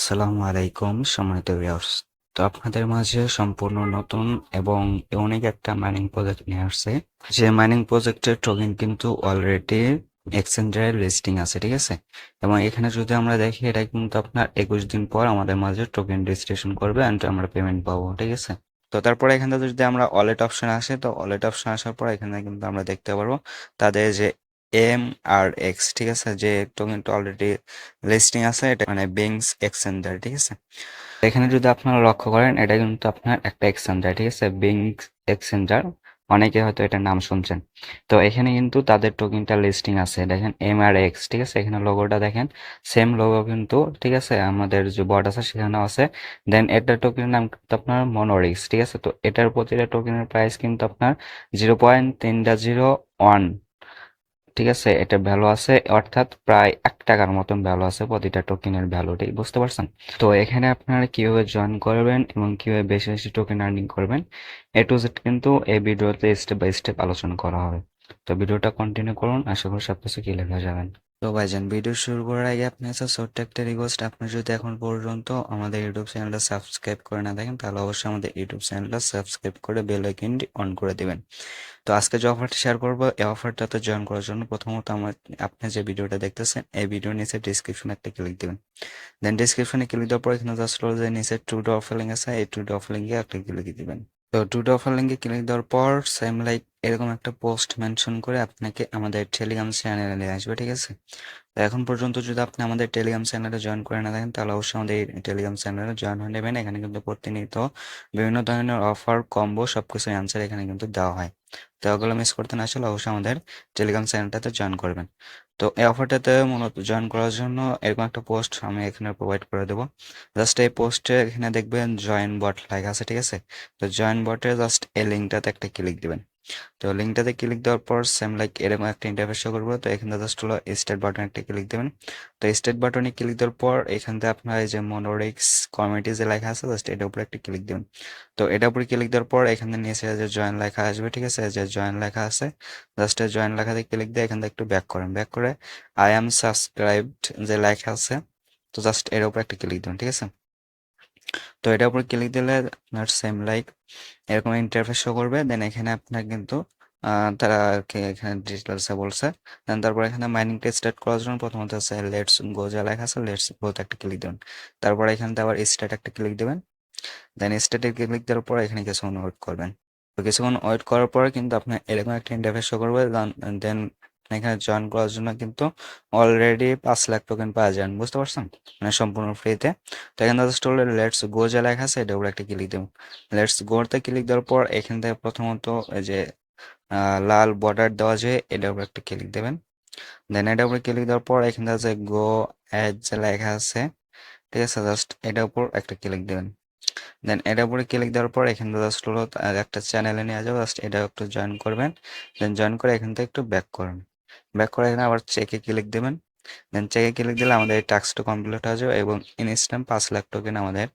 আসসালামু আলাইকুম সম্মানিত ভিউয়ার্স। তো আপনাদের মাঝে সম্পূর্ণ নতুন এবং ইউনিক একটা মাইনিং প্রজেক্ট নিয়ে আসছে। যে মাইনিং প্রজেক্টের টোকেন কিন্তু অলরেডি এক্সচেঞ্জে লিস্টিং আছে, ঠিক আছে? এবং এখানে যদি আমরা দেখি এটা কিন্তু আপনার 21 দিন পর আমাদের মাঝে টোকেন রেজিস্ট্রেশন করবে এন্ড আমরা পেমেন্ট পাবো, ঠিক আছে? তো তারপরে এখান থেকে যদি আমরা ওয়ালেট অপশন আসে, তো ওয়ালেট অপশন আসার পর এখানে কিন্তু আমরা দেখতে পারবো তাদের যে MRX, ঠিক আছে, যে টোকেনটা অলরেডি লিস্টিং আছে, এটা মানে বিংস এক্সচেঞ্জার, ঠিক আছে? এখানে যদি আপনারা লক্ষ্য করেন এটা কিন্তু আপনার একটা এক্সচেঞ্জার, ঠিক আছে, বিংস এক্সচেঞ্জার। অনেকে হয়তো এটার নাম শুনছেন। তো এখানে কিন্তু তাদের টোকেনটা লিস্টিং আছে, দেখেন MRX, ঠিক আছে? এখানে লোগোটা দেখেন, সেম লোগো কিন্তু, ঠিক আছে, আমাদের যে বট আছে সেখানেও আছে। দেন এটার টোকেনের নাম কিন্তু আপনার মনোরিক্স, ঠিক আছে? তো এটার প্রতিটা টোকেনের প্রাইস কিন্তু আপনার 0.3001, ঠিক আছে? এটা ভ্যালু আছে, অর্থাৎ প্রায় 1 টাকার মতন ভ্যালু আছে প্রতিটা টোকেনের ভ্যালুটি, বুঝতে পারছেন? তো এখানে আপনারা কিভাবে জয়েন করবেন এবং কিভাবে বেশি বেশি টোকেন আর্নিং করবেন, A to Z কিন্তু এই ভিডিওতে স্টেপ বাই স্টেপ আলোচনা করা হবে। তো ভিডিওটা কন্টিনিউ করুন, আশা করি সবকিছু ক্লিয়ার হয়ে যাবেন। তো ভাইজান, ভিডিও শুরু করার আগে আপনার কাছে ছোট্ট একটা রিকোয়েস্ট, আপনি যদি এখন পর্যন্ত আমাদের ইউটিউব চ্যানেলটা সাবস্ক্রাইব করে না দেখেন, তাহলে অবশ্যই আমাদের ইউটিউব চ্যানেলটা সাবস্ক্রাইব করে বেল আইকনটি অন করে দিবেন। তো আজকে যে অফারটি শেয়ার করবো, এই অফারটাতে জয়েন করার জন্য প্রথমত আপনি যে ভিডিওটা দেখতেছেন এই ভিডিওর নিচে ডিসক্রিপশনে একটা ক্লিক দিবেন। দেন ডিসক্রিপশনে ক্লিক দেওয়ার পর এখানে জাস্ট হলো যে নিচে টু ডট অফার লিঙ্ক আছে, এই টু ডট অফার লিঙ্কে একটা ক্লিক দিবেন। তো টু ডট অফার লিঙ্কে ক্লিক দেওয়ার পর সেম লাইক এরকম একটা পোস্ট মেনশন করে আপনাকে আমাদের টেলিগ্রাম চ্যানেলে নিয়ে আসবে, ঠিক আছে? তো এখন পর্যন্ত যদি আপনি আমাদের টেলিগ্রাম চ্যানেলে জয়েন করে না থাকেন, তাহলে অবশ্যই আমাদের এই টেলিগ্রাম চ্যানেলে জয়েন হয়ে নেবেন। এখানে কিন্তু প্রতিনিয়ত বিভিন্ন ধরনের অফার, কম্বো সবকিছু অ্যান্সার এখানে কিন্তু দেওয়া হয়। তো ওগুলো মিস করতে না আসলে অবশ্যই আমাদের টেলিগ্রাম চ্যানেলটাতে জয়েন করবেন। তো এই অফারটাতে মূলত জয়েন করার জন্য এরকম একটা পোস্ট আমি এখানে প্রোভাইড করে দেবো। জাস্ট এই পোস্টে এখানে দেখবেন জয়েন বট লেখা আছে, ঠিক আছে? তো জয়েন বটে জাস্ট এই লিঙ্কটাতে একটা ক্লিক দিবেন। তো লিঙ্কটাতে ক্লিক দেওয়ার পর সেম লাইক এরকম একটা ইন্টারফেস শো করবো। তো এখানে জাস্ট হলো স্টার্ট বাটন একটা ক্লিক দেবেন। তো স্টার্ট বাটনে ক্লিক দেওয়ার পর এখান থেকে আপনার এই যে মনোরিক্স কমিউনিটি যে লেখা আছে, জাস্ট এটার উপরে একটা ক্লিক দেবেন। তো এটার উপরে ক্লিক দেওয়ার পর এখানে নিচে যে জয়েন লেখা আসবে, ঠিক আছে, যে জয়েন লেখা আছে, জাস্ট জয়েন লেখাতে ক্লিক দিয়ে এখান থেকে একটু ব্যাক করেন, ব্যাক করে আই এম সাবস্ক্রাইবড যে লেখা আছে, তো জাস্ট এর উপরে একটা ক্লিক দেবেন, ঠিক আছে? তো এটার উপর ক্লিক দিলে আপনার সেম লাইক এরকম ইন্টারফেস শো করবে। দেন এখানে আপনার কিন্তু তারা আর কি এখানে ডিটেলসে বলছে। দেন তারপর এখানে মাইনিংটা স্টার্ট করার জন্য প্রথমত আছে লেটস গো যা লেখা আছে, লেটস গোতে একটা ক্লিক দেবেন। তারপর এখানে আবার স্টার্ট একটা ক্লিক দেবেন। দেন স্টার্টে ক্লিক দেওয়ার পর এখানে কিছুক্ষণ ওয়েট করবেন। তো কিছুক্ষণ ওয়েট করার পরে কিন্তু আপনার এরকম একটা ইন্টারফেস শো করবে। দেন এখানে জয়েন করার জন্য কিন্তু অলরেডি 5 লাখ টোকেন পাওয়া যান, বুঝতে পারছেন? মানে সম্পূর্ণ ফ্রিতে। তো এখানে জাস্ট হলো লেটস গো যে লেখা আছে এটা উপরে একটা ক্লিক দেবেন। লেটস গোতে ক্লিক দেওয়ার পর এখান থেকে প্রথমত এই যে লাল বর্ডার দেওয়া যে এটার উপর একটা ক্লিক দেবেন। দেন এটার উপরে ক্লিক দেওয়ার পর এখান থেকে যে গো অ্যাড যে লেখা আছে, ঠিক আছে, জাস্ট এটার উপর একটা ক্লিক দেবেন। দেন এটার উপরে ক্লিক দেওয়ার পর এখান থেকে জাস্ট হলো একটা চ্যানেলে নিয়ে যাবো, জাস্ট এটা একটু জয়েন করবেন। দেন জয়েন করে এখান থেকে একটু ব্যাক করুন, ব্যাক করে এখানে আবার চেকে ক্লিক দেবেন। দেন চেকে ক্লিক দিলে আমাদের এই টাস্কটা কমপ্লিট হয়ে যাবে এবং ইনস্ট্যান্ট 5 লাখ টোকেন আমাদের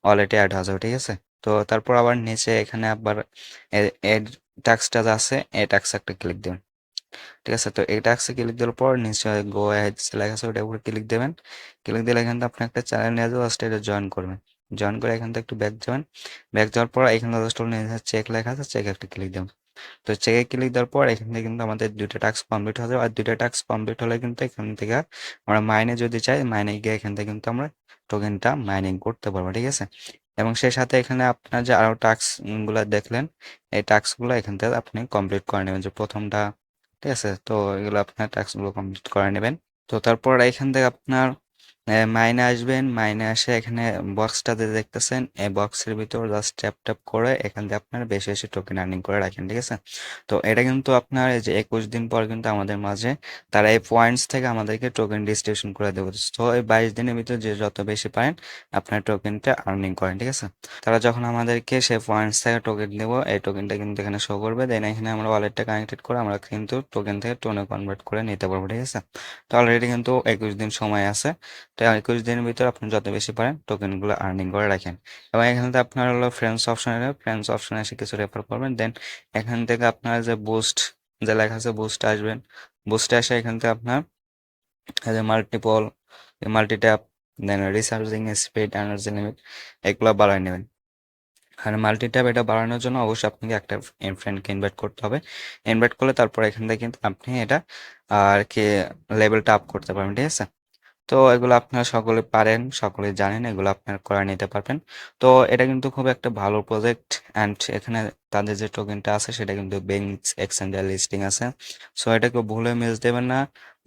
ওয়ালেটে অ্যাড হয়ে যাবে, ঠিক আছে? তো তারপর আবার নিচে এখানে আবার এড টাস্কটা আছে, এই টাস্ক একটা ক্লিক দেবেন, ঠিক আছে? তো এই টাস্কে ক্লিক দেওয়ার পর নিচে গো অ্যাহেড লেখা আছে ওটার উপরে ক্লিক দেবেন। ক্লিক দিলে এখান থেকে আপনি একটা চ্যানেল নিয়ে যাবো, জাস্ট এটা জয়েন করবেন। জয়েন করে এখান থেকে একটু ব্যাক যাবেন। ব্যাক যাওয়ার পর এখানে জাস্ট চেক লেখা আছে, চেক একটা ক্লিক দেবেন। তো চেকে ক্লিক দেওয়ার পর এখান থেকে কিন্তু আমাদের 2টা টাস্ক কমপ্লিট হয়ে যাবে। আর 2টা টাস্ক কমপ্লিট হলে কিন্তু এখান থেকে আমরা মাইনে যদি চাই, মাইনে গিয়ে এখান থেকে কিন্তু আমরা টোকেনটা মাইনিং করতে পারবো, ঠিক আছে? এবং সেই সাথে এখানে আপনার যে আরো টাস্ক গুলা দেখলেন, এই টাস্ক গুলো এখান থেকে আপনি কমপ্লিট করে নেবেন, যে প্রথমটা, ঠিক আছে? তো এগুলো আপনার টাস্ক গুলো কমপ্লিট করে নেবেন। তো তারপর এখান থেকে আপনার মাইনে আসবেন। মাইনে আসে এখানে বক্সটাতে দেখতেছেন, এই বক্সের ভিতর জাস্ট ট্যাপ ট্যাপ করে এখান থেকে আপনার বেশি বেশি টোকেন আর্নিং করে রাখেন, ঠিক আছে? তো এটা কিন্তু আপনার এই যে 21 দিন পর কিন্তু আমাদের মাঝে তারা এই পয়েন্টস থেকে আমাদেরকে টোকেন ডিস্ট্রিবিউশন করে দেবো। তো এই 22 দিনের ভিতর যে যত বেশি পারেন আপনার টোকেনটা আর্নিং করেন, ঠিক আছে? তারা যখন আমাদেরকে সেই পয়েন্টস থেকে টোকেন দেবো, এই টোকেনটা কিন্তু এখানে শো করবে। দেন এখানে আমরা ওয়ালেটটা কানেক্টেড করে আমরা কিন্তু টোকেন থেকে টোনে কনভার্ট করে নিতে পারবো, ঠিক আছে? তো অলরেডি কিন্তু 21 দিন সময় আছে। তো 21 দিনের ভিতর আপনি যত বেশি পারেন টোকেনগুলো আর্নিং করে রাখেন। এবং এখান থেকে আপনার হলো ফ্রেন্ডস অপশনে এসে কিছু রেফার করবেন। দেন এখান থেকে আপনার যে বুস্ট যে লেখা আছে বুস্টে আসবেন। বুস্টে আসে এখান থেকে আপনার এই যে মাল্টিপল, মাল্টি ট্যাপ দেন রিচার্জিং স্পিড, এনার্জি লিমিট এগুলো বাড়ায় নেবেন। আর মাল্টি ট্যাব এটা বাড়ানোর জন্য অবশ্যই আপনাকে একটা ফ্রেন্ডকে ইনভাইট করতে হবে। ইনভাইট করলে তারপর এখান থেকে কিন্তু আপনি এটা আর কি লেভেলটা আপ করতে পারবেন, ঠিক আছে? তো এগুলো আপনারা সকলে পারেন, সকলে জানেন, এগুলো আপনারা করে নিতে পারবেন। তো এটা কিন্তু খুব একটা ভালো প্রজেক্ট। অ্যান্ড এখানে তাদের যে টোকেনটা আছে সেটা কিন্তু বেঞ্চ এক্সচেঞ্জের লিস্টিং আছে। সো এটাকে ভুলে মিস দেবেন না।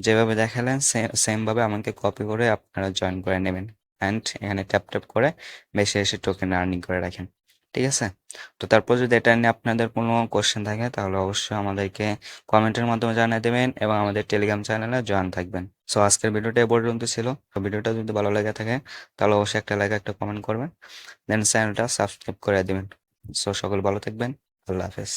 যেভাবে দেখালেন সেম ভাবে আমাকে কপি করে আপনারা জয়েন করে নেবেন। অ্যান্ড এখানে ট্যাপ ট্যাপ করে বেশি বেশি টোকেন আর্নিং করে রাখেন, ঠিক আছে? তো তারপর যদি এটা নিয়ে আপনাদের কোনো কোশ্চেন থাকে তাহলে অবশ্যই আমাদেরকে কমেন্টের মাধ্যমে জানিয়ে দেবেন এবং আমাদের টেলিগ্রাম চ্যানেলে জয়েন থাকবেন। সো আজকের ভিডিওটা এ পর্যন্ত ছিল। তো ভিডিওটা যদি ভালো লেগে থাকে তাহলে অবশ্যই একটা লাইক, একটা কমেন্ট করবেন, দেন চ্যানেলটা সাবস্ক্রাইব করে দিবেন। সো সকল ভালো থাকবেন। আল্লাহ হাফেজ।